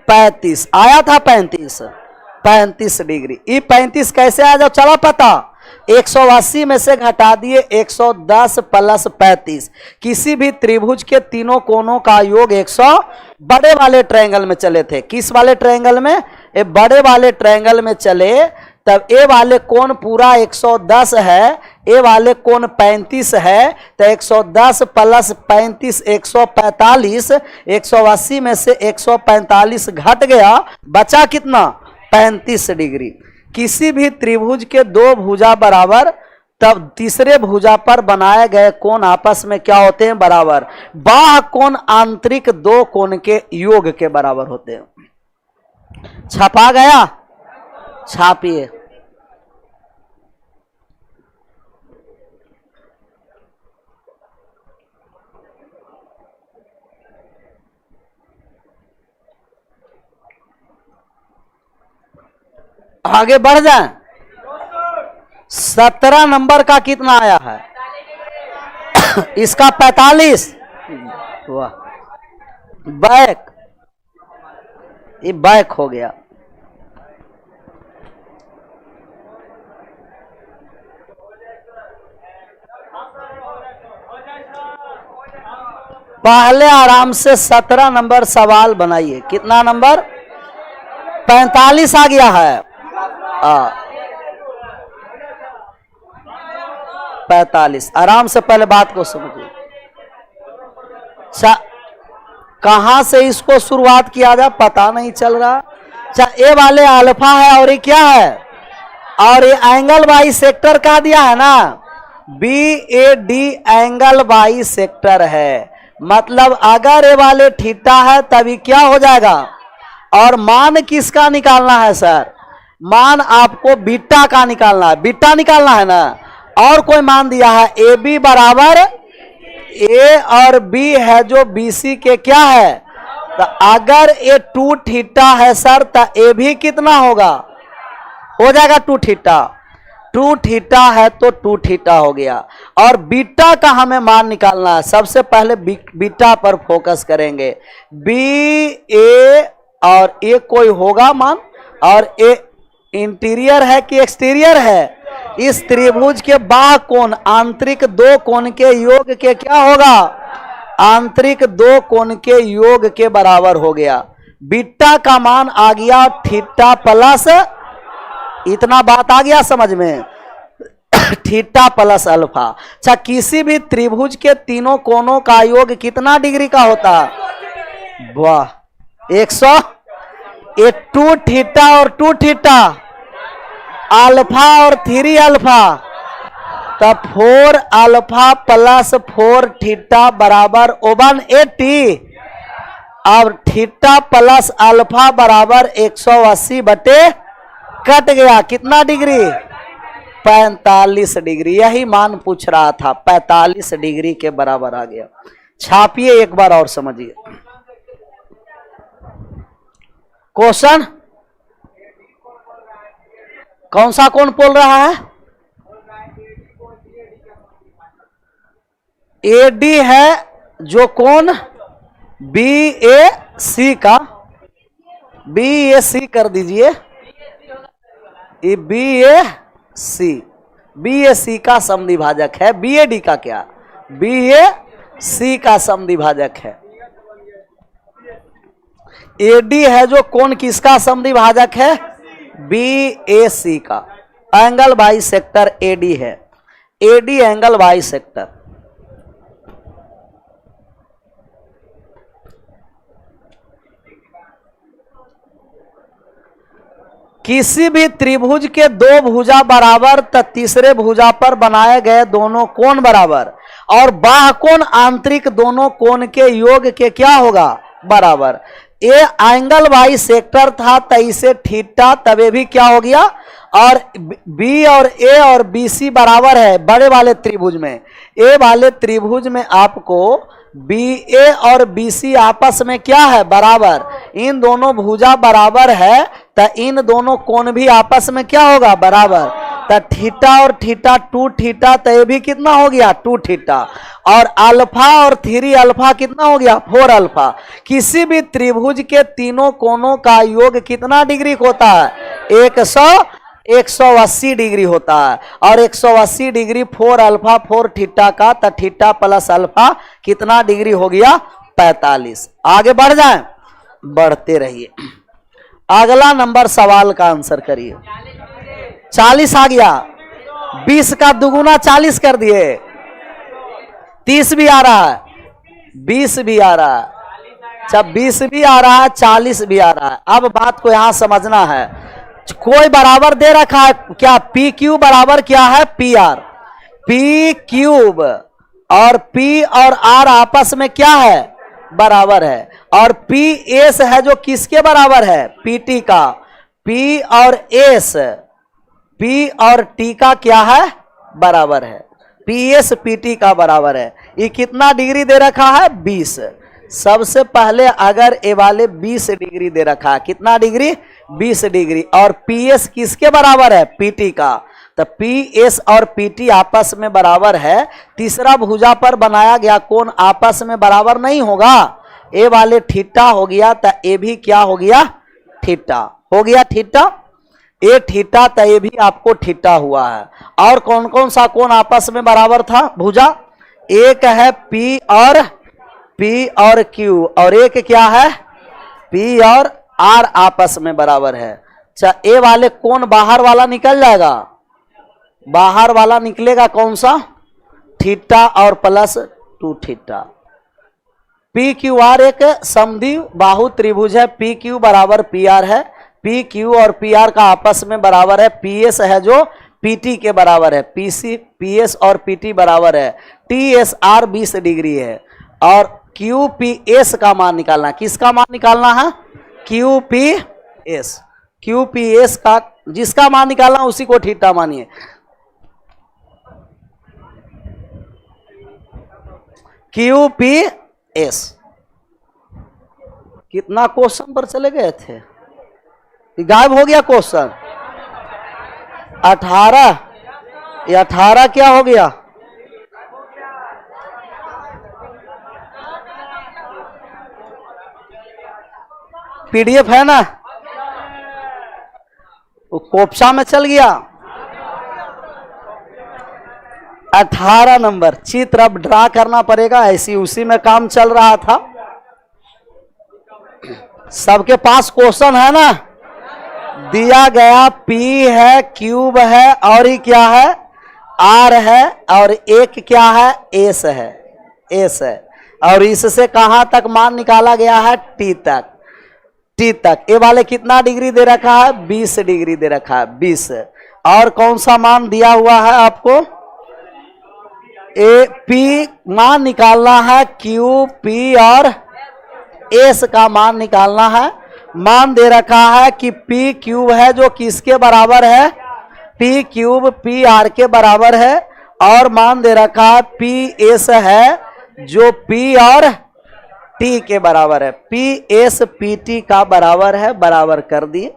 S1: 35 आया था, 35 डिग्री। ये 35 कैसे आया? जब चला पता, 180 में से घटा दिए 110 प्लस 35। किसी भी त्रिभुज के तीनों कोणों का योग 100। बड़े वाले ट्रायंगल में चले थे। किस वाले ट्रायंगल में? ए बड़े वाले ट्रायंगल में चले, तब ए वाले कोण पूरा 110 है, ए वाले कोण 35 है, तो 110 प्लस 35 145। 180 में से 145 घट गया, बचा कितना? 35 डिग्री। किसी भी त्रिभुज के दो भुजा बराबर, तब तीसरे भुजा पर बनाए गए कोण आपस में क्या होते हैं? बराबर। बाह्य कोण आंतरिक दो कोण के योग के बराबर होते हैं। छपा गया? छापिए। आगे बढ़ जाएं। 17 नंबर का कितना आया है? इसका 45। वाह, बैक, ये बैक हो गया। पहले आराम से 17 नंबर सवाल बनाइए। कितना नंबर? 45 आ गया है। 45। आराम से पहले बात को समझिए। कहां से इसको शुरुआत किया जाए पता नहीं चल रहा। अच्छा, ए वाले अल्फा है और ये क्या है? और ये एंगल बाई सेक्टर कहा दिया है ना, BAD एंगल बाई सेक्टर है। मतलब अगर ये वाले थीटा है तभी क्या हो जाएगा? और मान किसका निकालना है सर? मान आपको बीटा का निकालना है। बीटा निकालना है ना। और कोई मान दिया है AB बराबर, A और B है जो BC के क्या है? तो अगर ये 2 थीटा है सर, तो A भी कितना होगा? हो जाएगा 2 थीटा। 2 थीटा है तो 2 थीटा हो गया। और बीटा का हमें मान निकालना है। सबसे पहले बीटा पर फोकस करेंगे। BA और A कोई होगा मान, और A इंटीरियर है कि एक्सटीरियर है? इस त्रिभुज के बाह्य कोण आंतरिक दो कोण के योग के क्या होगा? आंतरिक दो कोण के योग के बराबर हो गया। बीटा का मान आ गया थीटा प्लस, इतना बात आ गया समझ में? Theta plus alpha. अच्छा, किसी भी त्रिभुज के तीनों कोणों का योग कितना डिग्री का होता है? वाह, 100। ये 2 थीटा और 2 थीटा, अल्फा और 3 अल्फा, तब 4 अल्फा प्लस 4 थीटा बराबर 180। अब थीटा प्लस अल्फा बराबर 180 बटे कट गया कितना डिग्री? 45 डिग्री। यही मान पूछ रहा था, 45 डिग्री के बराबर आ गया। छापिए एक बार और समझिए क्वेश्चन। कौन सा कोण बोल रहा है? एडी है जो कोण बी ए सी का, बी ए सी कर दीजिए, ये बी ए सी का समद्विभाजक है। बी ए डी का क्या, बी ए सी का समद्विभाजक है। एडी है जो कोण किसका समद्विभाजक है, बी ए सी का। एंगल बाई सेक्टर एडी है, एडी एंगल बाई सेक्टर। किसी भी त्रिभुज के दो भुजा बराबर तो तीसरे भुजा पर बनाए गए दोनों कोण बराबर, और बाह्य कोण आंतरिक दोनों कोण के योग के क्या होगा, बराबर। ये एंगल बाई सेक्टर था तो इसे थीटा, तबे भी क्या हो गया, और बी और ए और बी सी बराबर है बड़े वाले त्रिभुज में। ए वाले त्रिभुज में आपको बी ए और बी सी आपस में क्या है, बराबर। इन दोनों भुजा बराबर है तो इन दोनों कोण भी आपस में क्या होगा, बराबर। तो थीटा और थीटा 2 थीटा, तो ये भी कितना हो गया, 2 थीटा। और अल्फा और 3 अल्फा कितना हो गया, 4 अल्फा। किसी भी त्रिभुज के तीनों कोणों का योग कितना डिग्री होता है, 180 डिग्री होता है। और 180 डिग्री 4 अल्फा 4 थीटा का, तो थीटा प्लस अल्फा कितना डिग्री हो गया, 45। आगे बढ़ जाएं, बढ़ते रहिए। अगला नंबर सवाल का आंसर करिए। 40 आ गया, 20 का दुगुना 40 कर दिए, 30 भी आ रहा है, 20 भी आ रहा है, 26 भी आ रहा है, 40 भी आ रहा है। अब बात को यहां समझना है, कोई बराबर दे रखा है क्या, पी क्यूब बराबर क्या है, पी आर। पी क्यूब और पी और आर आपस में क्या है, बराबर है। और पी एस है जो किसके बराबर है, पीटी का। पी और एस, पी और टी का क्या है, बराबर है। पी एस पीटी का बराबर है। ये कितना डिग्री दे रखा है, 20। सबसे पहले अगर ए वाले 20 डिग्री दे रखा है, कितना डिग्री, 20 डिग्री। और पी एस किसके बराबर है, पीटी का। तो पी एस और पीटी आपस में बराबर है। तीसरा भुजा पर बनाया गया कोण आपस में बराबर नहीं होगा। ए वाले थीटा हो गया तो ए भी क्या हो गया, थीटा हो गया, थीटा। ए थीटा तो ये भी आपको थीटा हुआ है। और कौन कौन सा कोण आपस में बराबर था, भुजा, एक है पी और क्यू, और एक क्या है, पी और आर आपस में बराबर है। अच्छा, ए वाले कोण बाहर वाला निकल जाएगा, बाहर वाला निकलेगा कौन सा, थीटा और plus 2 theta. P Q R एक समद्विबाहु बाहु त्रिभुज है। पी क्यू बराबर पी आर है। पी क्यू और पी आर का आपस में बराबर है। पी एस है जो पीटी के बराबर है। पी सी पी एस और पीटी बराबर है। टी एस आर 20 डिग्री है। और क्यू पी एस का मान निकालना, किसका मान निकालना है, Q P S. Q P S का जिसका मान निकालना उसी को थीटा मानिए। Q P S. कितना क्वेश्चन पर चले गए थे, गायब हो गया क्वेश्चन। 18, ये 18 क्या हो गया, पीडीएफ है ना, वो कोपसा में चल गया। 18 नंबर चित्र अब ड्रा करना पड़ेगा, ऐसी उसी में काम चल रहा था। सबके पास क्वेश्चन है ना, दिया गया P है, क्यूब है, और ये क्या है, R है, और एक क्या है, S है, S है। और इससे कहां तक मान निकाला गया है, T तक, T तक। ये वाले कितना डिग्री दे रखा है, 20 डिग्री दे रखा है, 20। और कौन सा मान दिया हुआ है आपको, ए P मान निकालना है, Q P और S का मान निकालना है। मान दे रखा है कि P क्यूब है जो किसके बराबर है, P क्यूब P R के बराबर है। और मान दे रखा है P S है जो P और T के बराबर है। P S P T का बराबर है, बराबर कर दिए।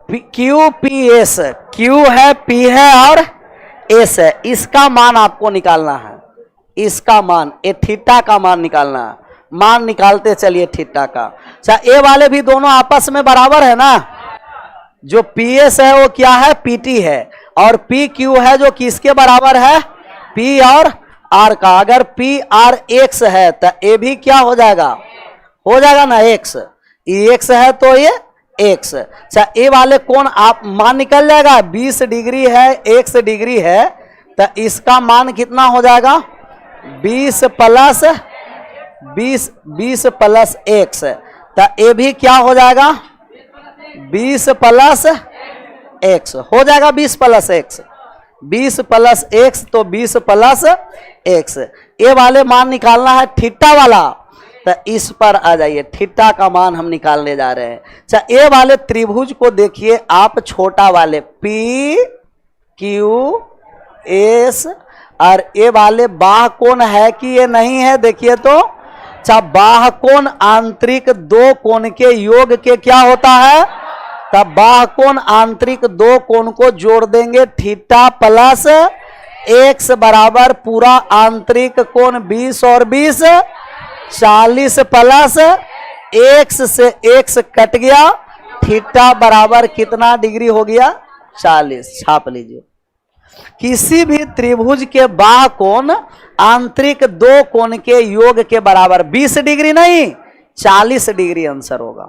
S1: क्यू पी एस, क्यू है, पी है और एस है, इसका मान आपको निकालना है। इसका मान, ए थीटा का मान निकालना है। मान निकालते चलिए थीटा का। अच्छा, ए वाले भी दोनों आपस में बराबर है ना। जो पी एस है वो क्या है, पी टी है, और पी क्यू है जो किसके बराबर है, पी और आर का। अगर पी आर एक्स है तो ए भी क्या हो जाएगा ना एक्स। एक्स है तो ये एक्स। अच्छा, ए वाले कोण आप मान निकल जाएगा, 20 डिग्री है, एक्स डिग्री है, तो इसका मान कितना हो जाएगा, 20 प्लस एक्स। तो ए भी क्या हो जाएगा, 20 प्लस एक्स हो जाएगा, 20 प्लस एक्स, 20 प्लस एक्स तो 20 प्लस एक्स। ए वाले मान निकालना है थीटा वाला, तो इस पर आ जाइए, थीटा का मान हम निकालने जा रहे हैं। अच्छा, ए वाले त्रिभुज को देखिए आप, छोटा वाले पी क्यू एस, और ए वाले बाह्य कोण है कि ये नहीं है, देखिए तो। अच्छा, बाह्य कोण आंतरिक दो कोण के योग के क्या होता है, तब बाह्य कोण आंतरिक दो कोण को जोड़ देंगे, थीटा प्लस एक्स बराबर पूरा आंतरिक कोण 20 और 20 40 प्लस एक्स से एक्स कट गया, थीटा बराबर कितना डिग्री हो गया, 40। छाप लीजिए। किसी भी त्रिभुज के बाह्य कोण आंतरिक दो कोण के योग के बराबर, 20 डिग्री नहीं 40 डिग्री आंसर होगा।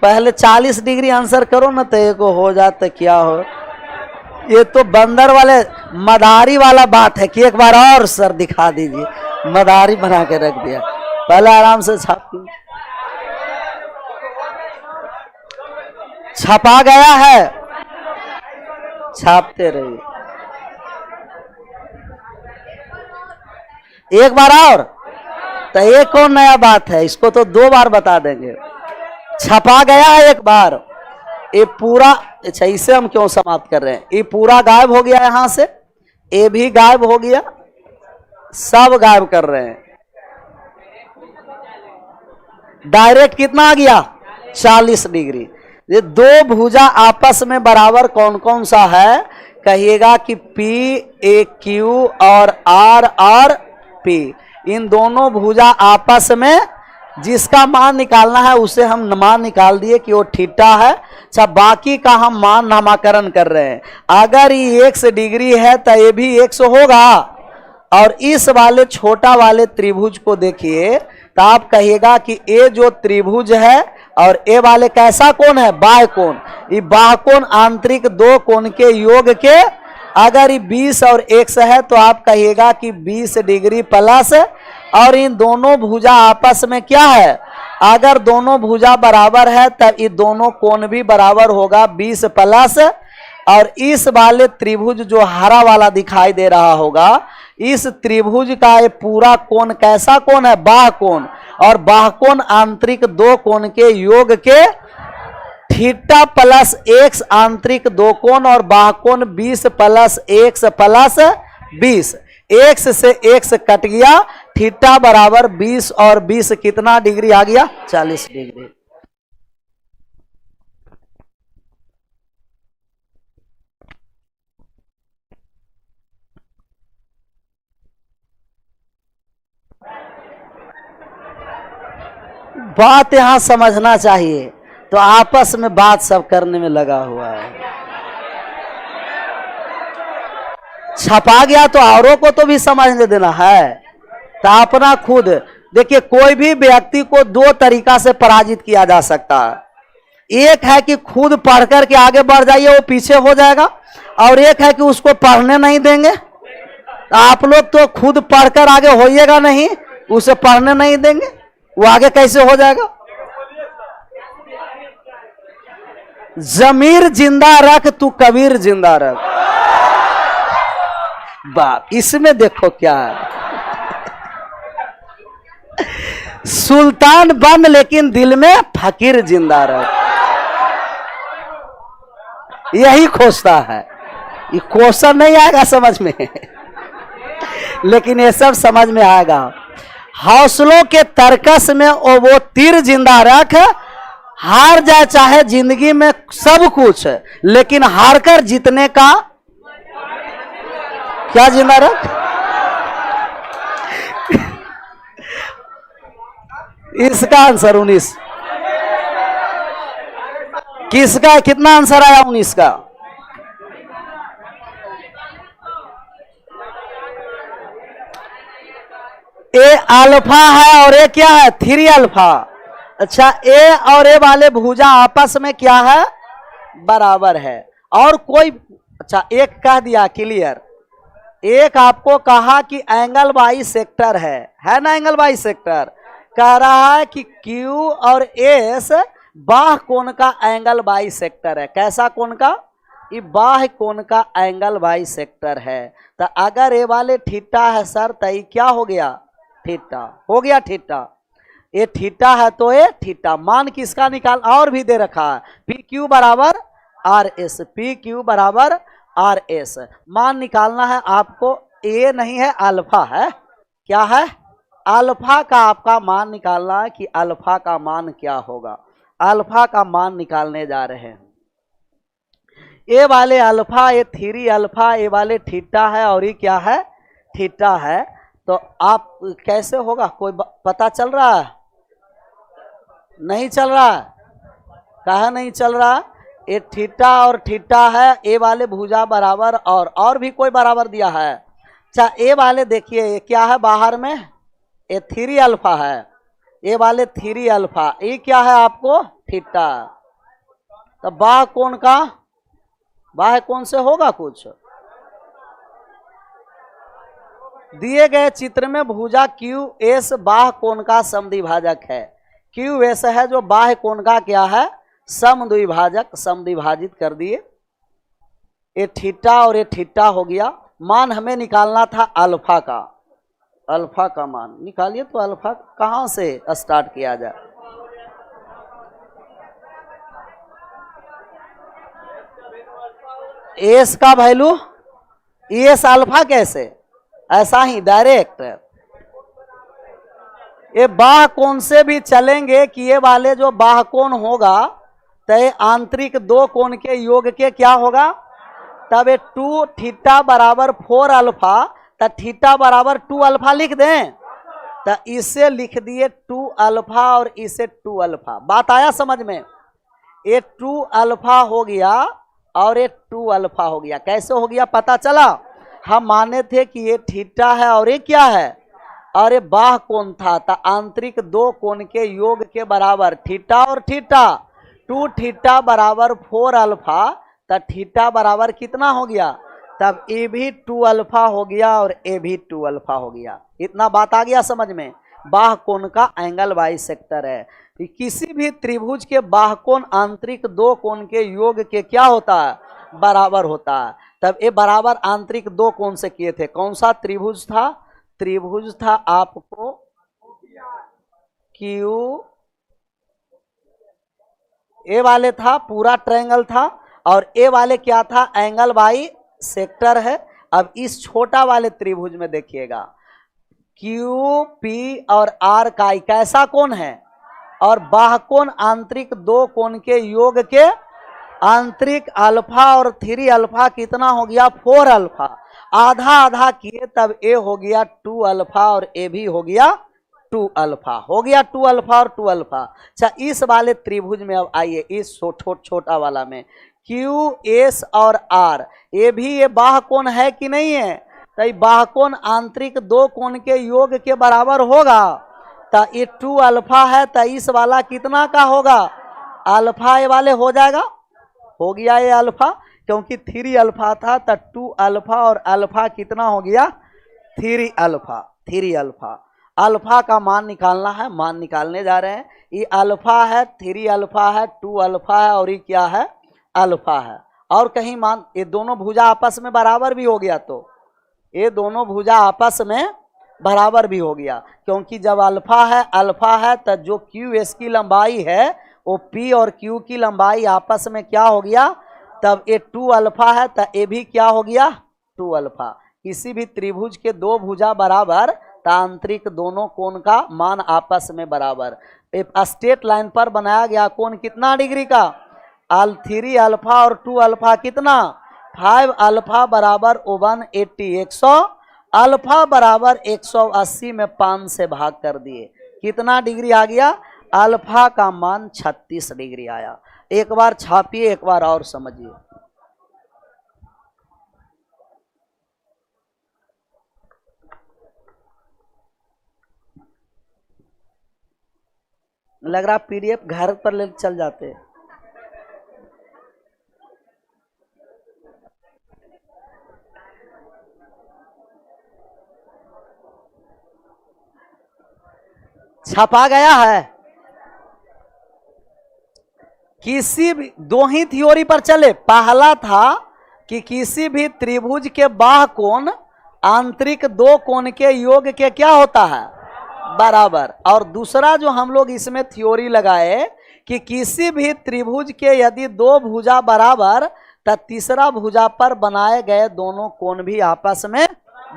S1: पहले 40 डिग्री आंसर करो ना, तो एक हो जाता क्या हो। ये तो बंदर वाले मदारी वाला बात है कि एक बार और सर दिखा दीजिए, मदारी बना के रख दिया। पहले आराम से छाप, छपा गया है, छापते रहिए। एक बार और, तो एक और नया बात है, इसको तो 2 बार बता देंगे। छपा गया है एक बार, ये पूरा, अच्छा इसे हम क्यों समाप्त कर रहे हैं, ये पूरा गायब हो गया यहां से, ये भी गायब हो गया, सब गायब कर रहे हैं। डायरेक्ट कितना आ गया, 40 डिग्री। ये दो भुजा आपस में बराबर कौन कौन सा है, कहिएगा कि पी ए क्यू और आर पी, इन दोनों भुजा आपस में जिसका मान निकालना है उसे हम मान निकाल दिए कि वो थीटा है। अच्छा, बाकी का हम मान नामाकरण कर रहे हैं। अगर ये x डिग्री है तो ये भी x होगा। और इस वाले छोटा वाले त्रिभुज को देखिए तो आप कहिएगा कि ये जो त्रिभुज है और ये वाले कैसा कोण है, बाह्य कोण। ये बाह्य कोण आंतरिक दो कोण के योग के, अगर ये 20 और x है तो आप कहिएगा कि 20 डिग्री प्लस, और इन दोनों भुजा आपस में क्या है, अगर दोनों भुजा बराबर है तब ये दोनों कोण भी बराबर होगा 20 प्लस। और इस वाले त्रिभुज जो हरा वाला दिखाई दे रहा होगा, इस त्रिभुज का ये पूरा कोण कैसा कोण है, बाह्य कोण। और बाह्य कोण आंतरिक दो कोण के योग के, थीटा प्लस एक्स आंतरिक दो कोण, और बाह्य कोण 20 प्लस एक्स प्लस 20, एक्स से एक्स कट गया, थीटा बराबर 20 और 20 कितना डिग्री आ गया, 40 डिग्री। बात यहां समझना चाहिए, तो आपस में बात सब करने में लगा हुआ है। छपा गया तो औरों को तो भी समझने देना है, तो अपना खुद देखिए। कोई भी व्यक्ति को 2 तरीका से पराजित किया जा सकता है। एक है कि खुद पढ़ कर के आगे बढ़ जाइए, वो पीछे हो जाएगा, और एक है कि उसको पढ़ने नहीं देंगे। आप लोग तो खुद पढ़कर आगे होइएगा नहीं, उसे पढ़ने नहीं देंगे, वो आगे कैसे हो जाएगा। जमीर जिंदा रख तू कबीर जिंदा रख, बाप इसमें देखो क्या है। सुल्तान बन लेकिन दिल में फकीर जिंदा रख, यही खोजता है। ये क्वेश्चन नहीं आएगा समझ में, लेकिन ये सब समझ में आएगा। हौसलों के तरकस में वो तीर जिंदा रख, हार जाए चाहे जिंदगी में सब कुछ, लेकिन हार कर जीतने का क्या जिम्मा रख। इसका आंसर 19। किसका कितना आंसर आया 19 का? ए अल्फा है और ए क्या है? 3 अल्फा। अच्छा, ए और ए वाले भुजा आपस में क्या है? बराबर है। और कोई, अच्छा एक कह दिया क्लियर। एक आपको कहा कि एंगल बाई सेक्टर है ना? एंगल बाई सेक्टर कह रहा है कि Q और S बाह्य कोण का एंगल बाई सेक्टर है। कैसा कोण का? ये बाह्य कोण का एंगल बाई सेक्टर है। तो अगर ए वाले थीटा है सर, तो ये क्या हो गया? थीटा हो गया। थीटा, ये थीटा है तो ये थीटा। मान किसका निकाल, और भी दे रखा है पी क्यू बराबर आर एस। पी क्यू बराबर आर एस मान निकालना है आपको। ए नहीं है, अल्फा है। क्या है? अल्फा का आपका मान निकालना है कि अल्फा का मान क्या होगा। अल्फा का मान निकालने जा रहे हैं। ए वाले अल्फा, ये 3 अल्फा, ए वाले थीटा है और ये क्या है? थीटा है। तो आप कैसे होगा? कोई पता चल रहा है? नहीं चल रहा है? कहा नहीं चल रहा? ये थीटा और थीटा है, ए वाले भुजा बराबर, और भी कोई बराबर दिया है। अच्छा, ए वाले देखिए ये क्या है बाहर में? ये 3 अल्फा है। ए वाले 3 अल्फा, ये क्या है आपको? थीटा। तो बाह्य कोण का, बाह्य कोण से होगा कुछ? दिए गए चित्र में भुजा क्यू एस बाह्य कोण का समद्विभाजक है। क्यू एस है जो बाह्य कोण का क्या है? समद्विभाजक। समद्विभाजित कर दिए। ये थीटा और ये थीटा हो गया। मान हमें निकालना था अल्फा का। अल्फा का मान निकालिए। तो अल्फा कहां से स्टार्ट किया जाए? एस का वैल्यू, एस अल्फा कैसे? ऐसा ही डायरेक्ट। ये बाह्य कोण से भी चलेंगे कि ये वाले जो बाह्य कोण होगा तो ये आंतरिक 2 कोण के योग के क्या होगा? तब ये 2 थीटा बराबर 4 अल्फा, तो थीटा बराबर 2 अल्फा लिख दें। तो इसे लिख दिए 2 अल्फा और इसे 2 अल्फा। बात आया समझ में? ये 2 अल्फा हो गया और ये 2 अल्फा हो गया। कैसे हो गया पता चला? हम माने थे कि ये थीटा है और ये क्या है? और ये बाह्य कोण था। तो आंतरिक 2 कोण के योग के बराबर थीटा और थीटा। 2 थीटा बराबर 4 अल्फा, तो थीटा बराबर कितना हो गया? तब ए भी 2 अल्फा हो गया और ए भी 2 अल्फा हो गया। इतना बात आ गया समझ में? बाह्य कोण का एंगल बाई सेक्टर है। किसी भी त्रिभुज के बाह्य कोण आंतरिक 2 कोण के योग के क्या होता है? बराबर होता है। तब ये बराबर आंतरिक 2 कोण से किए थे। कौन सा त्रिभुज था? त्रिभुज था आपको क्यू, ए वाले था पूरा ट्रायंगल था, और ए वाले क्या था? एंगल बाई सेक्टर है। अब इस छोटा वाले त्रिभुज में देखिएगा, क्यू पी और आर का कैसा कोण है? और बाह्य कोण आंतरिक 2 कोण के योग के आंतरिक अल्फा और 3 अल्फा कितना हो गया? 4 अल्फा। आधा आधा किए तब ए हो गया 2 अल्फा और ए भी हो गया 2 अल्फा। हो गया 2 अल्फा और 2 अल्फा। अच्छा, इस वाले त्रिभुज में अब आइए, इस छोटा वाला में क्यू एस और आर, ये भी ये बाह्य कोण है कि नहीं है? तो बाह्य कोण आंतरिक 2 कोण के योग के बराबर होगा। तो ये 2 अल्फा है, तो इस वाला कितना का होगा? अल्फा। ये वाले हो जाएगा, हो गया ये अल्फा, क्योंकि 3 अल्फा था। तो 2 अल्फा और अल्फा कितना हो गया? 3 अल्फा। 3 अल्फा। अल्फा का मान निकालना है, मान निकालने जा रहे हैं। ये अल्फा है, 3 अल्फा है, 2 अल्फा है और ये क्या है? अल्फा है। और कहीं मान, ये दोनों भुजा आपस में बराबर भी हो गया, तो ये दोनों भुजा आपस में बराबर भी हो गया, क्योंकि जब अल्फा है तो जो क्यू एस की लंबाई है वो पी और क्यू की लंबाई आपस में क्या हो गया? तब ये 2 अल्फा है, तो ये भी क्या हो गया? 2 अल्फा। किसी भी त्रिभुज के 2 भुजा बराबर, तो आंतरिक दोनों कोण का मान आपस में बराबर। स्ट्रेट लाइन पर बनाया गया कोण कितना डिग्री का? 3 अल्फा और 2 अल्फा कितना? 5 अल्फा बराबर 180, 100 अल्फा बराबर 180 में 5 से भाग कर दिए, कितना डिग्री आ गया? अल्फा का मान 36 डिग्री आया। एक बार छापिए, एक बार और समझिए। लग रहा पीडीएफ घर पर ले चल जाते। छपा गया है। किसी भी दो ही थ्योरी पर चले। पहला था कि किसी भी त्रिभुज के बाह्य कोण आंतरिक दो कोण के योग के क्या होता है? बराबर। और दूसरा जो हम लोग इसमें थ्योरी लगाए कि किसी भी त्रिभुज के यदि दो भुजा बराबर तो तीसरा भुजा पर बनाए गए दोनों कोण भी आपस में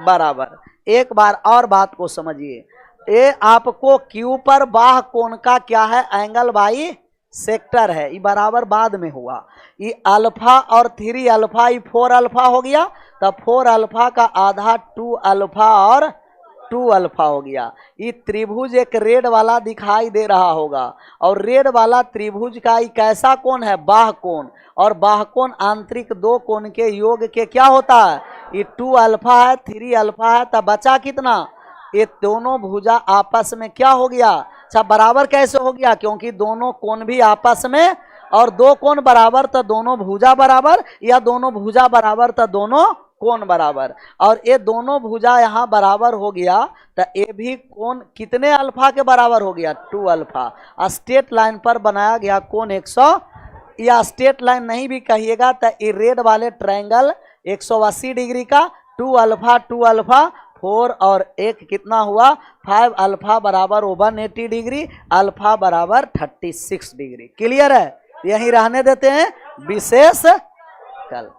S1: बराबर। एक बार और बात को समझिए, ये आपको क्यू पर बाह्य कोण का क्या है? एंगल बाई सेक्टर है। ये बराबर बाद में हुआ। ये अल्फा और 3 अल्फा, ये 4 अल्फा हो गया, तो 4 अल्फा का आधा 2 अल्फा और 2 अल्फा हो गया। ये त्रिभुज एक रेड वाला दिखाई दे रहा होगा, और रेड वाला त्रिभुज का ये कैसा कोण है? बाह्य कोण। और बाह्य कोण आंतरिक दो कोण के योग के क्या होता है? ये 2 अल्फा है, 3 अल्फा है, तब बचा कितना? ये दोनों भुजा आपस में क्या हो गया? अच्छा, बराबर कैसे हो गया? क्योंकि दोनों कोण भी आपस में, और दो कोण बराबर तो दोनों भुजा बराबर, या दोनों भुजा बराबर तो दोनों कोण बराबर। और ये दोनों भुजा यहाँ बराबर हो गया, तो ये भी कोण कितने अल्फा के बराबर हो गया? 2 अल्फा। स्ट्रेट लाइन पर बनाया गया कोण 100, या स्ट्रेट लाइन नहीं भी कहिएगा तो ये रेड वाले ट्रायंगल 180 डिग्री का, 2 अल्फा 2 अल्फा 4 और 1 कितना हुआ? 5 अल्फा बराबर 180 डिग्री, अल्फा बराबर 36 डिग्री। क्लियर है? यहीं रहने देते हैं, विशेष कल।